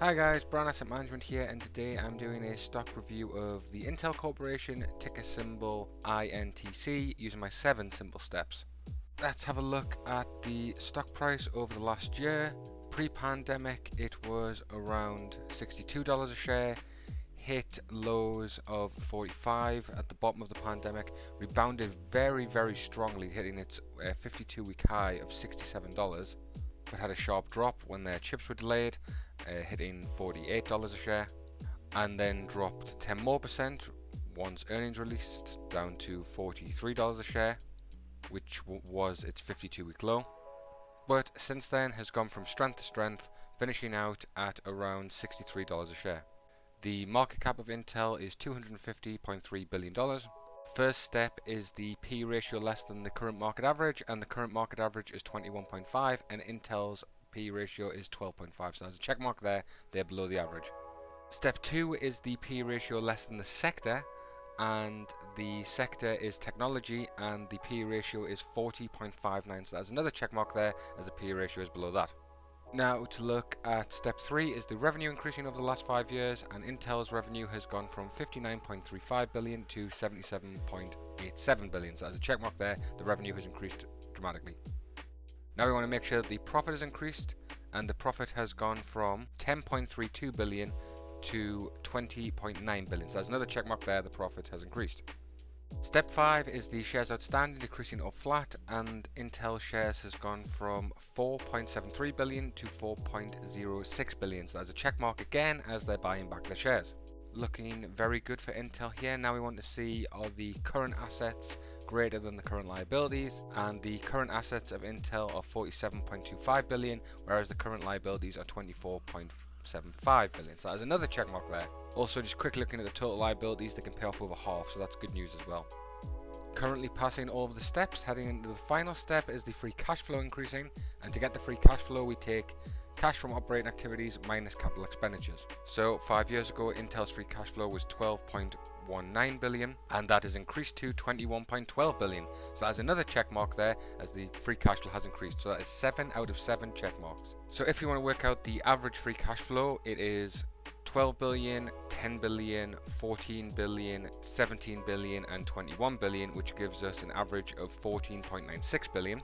Hi guys, Brown Asset Management here, and today I'm doing a stock review of the Intel Corporation, ticker symbol INTC, using my 7 simple steps. Let's have a look at the stock price over the last year. Pre-pandemic it was around $62 a share, hit lows of 45 at the bottom of the pandemic, rebounded very strongly, hitting its 52-week high of $67. But had a sharp drop when their chips were delayed, hitting $48 a share, and then dropped 10% more once earnings released, down to $43 a share, which was its 52-week low. But since then has gone from strength to strength, finishing out at around $63 a share. The market cap of Intel is $250.3 billion. First step is the P ratio less than the current market average, and the current market average is 21.5, and Intel's P ratio is 12.5, so there's a check mark there, they're below the average. Step 2 is the P ratio less than the sector, and the sector is technology, and the P ratio is 40.59, so there's another check mark there as the P ratio is below that. Now to look at step 3 is the revenue increasing over the last 5 years, and Intel's revenue has gone from $59.35 billion to $77.87 billion. So as a check mark there, the revenue has increased dramatically. Now we want to make sure that the profit has increased, and the profit has gone from $10.32 billion to $20.9 billion. So there's another check mark there, the profit has increased. Step 5 is the shares outstanding decreasing or flat, and Intel shares has gone from 4.73 billion to 4.06 billion. So there's a check mark again as they're buying back their shares. Looking very good for Intel here. Now we want to see, are the current assets greater than the current liabilities, and the current assets of Intel are 47.25 billion, whereas the current liabilities are 24.75 billion. So there's another check mark there. Also, just quick looking at the total liabilities, they can pay off over half, so that's good news as well. Currently passing all of the steps, heading into the final step is the free cash flow increasing, and to get the free cash flow we take cash from operating activities minus capital expenditures. So 5 years ago Intel's free cash flow was 12.19 billion, and that has increased to 21.12 billion. So that's another check mark there as the free cash flow has increased. So that is 7 out of 7 check marks. So if you want to work out the average free cash flow, it is 12 billion, 10 billion, 14 billion, 17 billion and 21 billion, which gives us an average of 14.96 billion.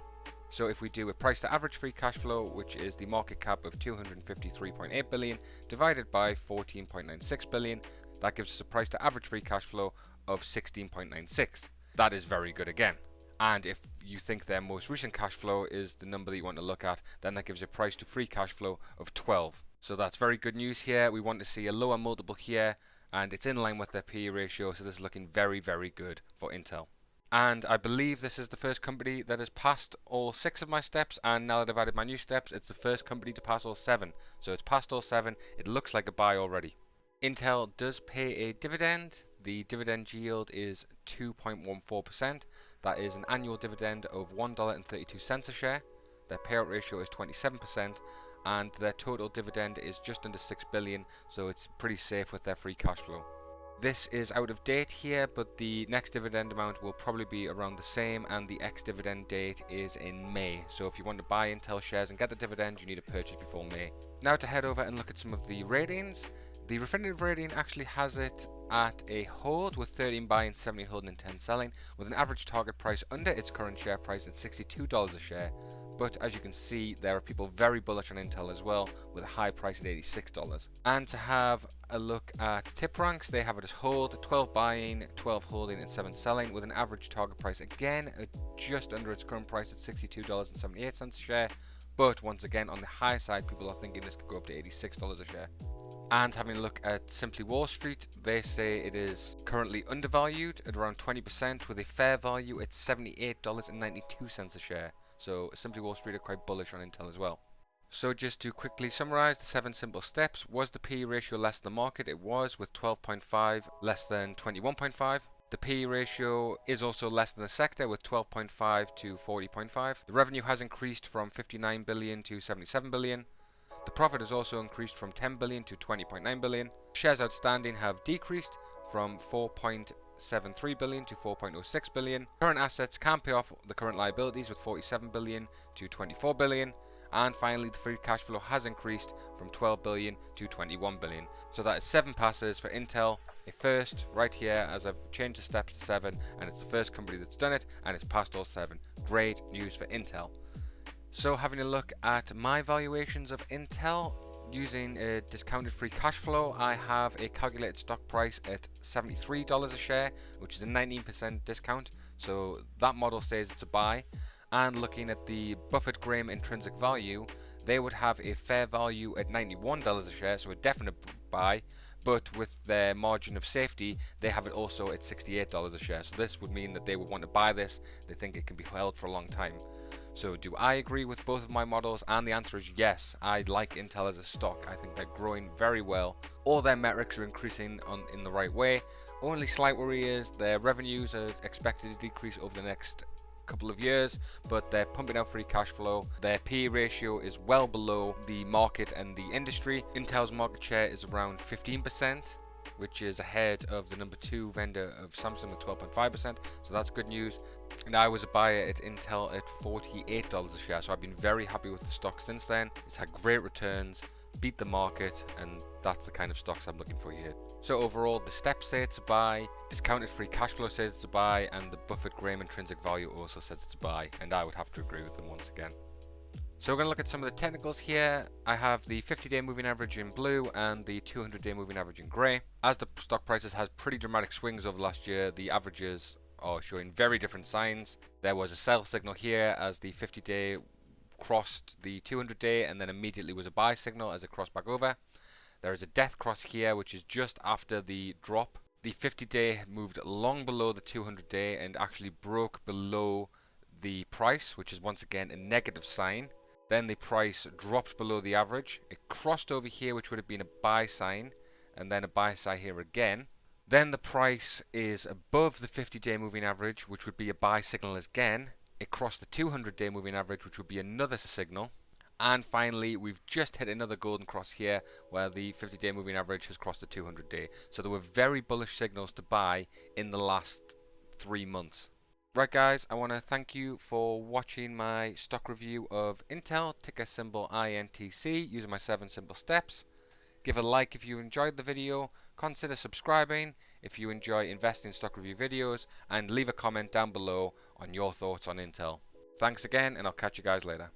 So if we do a price to average free cash flow, which is the market cap of 253.8 billion divided by 14.96 billion, that gives us a price to average free cash flow of 16.96. That is very good again. And if you think their most recent cash flow is the number that you want to look at, then that gives a price to free cash flow of 12. So that's very good news here. We want to see a lower multiple here, and it's in line with their PE ratio, so this is looking very good for Intel. And I believe this is the first company that has passed all 6 of my steps, and now that I've added my new steps, it's the first company to pass all 7. So it's passed all 7, it looks like a buy already. Intel does pay a dividend. The dividend yield is 2.14%. That is an annual dividend of $1.32 a share. Their payout ratio is 27%, and their total dividend is just under $6 billion, so it's pretty safe with their free cash flow. This is out of date here, but the next dividend amount will probably be around the same, and the ex-dividend date is in May. So if you want to buy Intel shares and get the dividend, you need to purchase before May. Now to head over and look at some of the ratings. The Refinitiv rating actually has it at a hold with 13 buying, 17 holding and 10 selling, with an average target price under its current share price at $62 a share. But as you can see, there are people very bullish on Intel as well, with a high price at $86. And to have a look at tip ranks, they have it as hold, 12 buying, 12 holding and 7 selling, with an average target price again at just under its current price at $62.78 a share. But once again, on the high side, people are thinking this could go up to $86 a share. And having a look at Simply Wall Street, they say it is currently undervalued at around 20%, with a fair value at $78.92 a share. So Simply Wall Street are quite bullish on Intel as well. So just to quickly summarize the 7 simple steps, was the PE ratio less than the market? It was, with 12.5 less than 21.5. The PE ratio is also less than the sector, with 12.5 to 40.5. The revenue has increased from 59 billion to 77 billion. The profit has also increased from 10 billion to 20.9 billion. Shares outstanding have decreased from 4.73 billion to 4.06 billion. Current assets can pay off the current liabilities with 47 billion to 24 billion. And finally, the free cash flow has increased from 12 billion to 21 billion. So that is 7 passes for Intel, a first right here, as I've changed the steps to 7, and it's the first company that's done it, and it's passed all 7. Great news for Intel. So having a look at my valuations of Intel, using a discounted free cash flow, I have a calculated stock price at $73 a share, which is a 19% discount, so that model says it's a buy. And looking at the Buffett Graham intrinsic value, they would have a fair value at $91 a share, so a definite buy, but with their margin of safety, they have it also at $68 a share. So this would mean that they would want to buy this. They think it can be held for a long time. So do I agree with both of my models? And the answer is yes. I like Intel as a stock. I think they're growing very well. All their metrics are increasing in the right way. Only slight worry is their revenues are expected to decrease over the next couple of years, but they're pumping out free cash flow. Their PE ratio is well below the market and the industry. Intel's market share is around 15%, which is ahead of the number 2 vendor of Samsung at 12.5%, so that's good news. And I was a buyer at Intel at $48 a share, so I've been very happy with the stock since then. It's had great returns, beat the market, and that's the kind of stocks I'm looking for here. So overall, the steps say it's a buy, discounted free cash flow says it's a buy, and the Buffett Graham intrinsic value also says it's a buy, and I would have to agree with them once again. So we're going to look at some of the technicals here. I have the 50-day moving average in blue and the 200-day moving average in grey. As the stock prices has pretty dramatic swings over last year, the averages are showing very different signs. There was a sell signal here as the 50-day crossed the 200-day and then immediately was a buy signal as it crossed back over. There is a death cross here, which is just after the drop. The 50-day moved long below the 200-day and actually broke below the price, which is once again a negative sign. Then the price dropped below the average. It crossed over here, which would have been a buy sign, and then a buy sign here again. Then the price is above the 50-day moving average, which would be a buy signal again. It crossed the 200-day moving average, which would be another signal. And finally, we've just hit another golden cross here where the 50-day moving average has crossed the 200-day. So there were very bullish signals to buy in the last 3 months. Right guys, I want to thank you for watching my stock review of Intel, ticker symbol INTC, using my 7 simple steps. Give a like if you enjoyed the video, consider subscribing if you enjoy investing in stock review videos, and leave a comment down below on your thoughts on Intel. Thanks again, and I'll catch you guys later.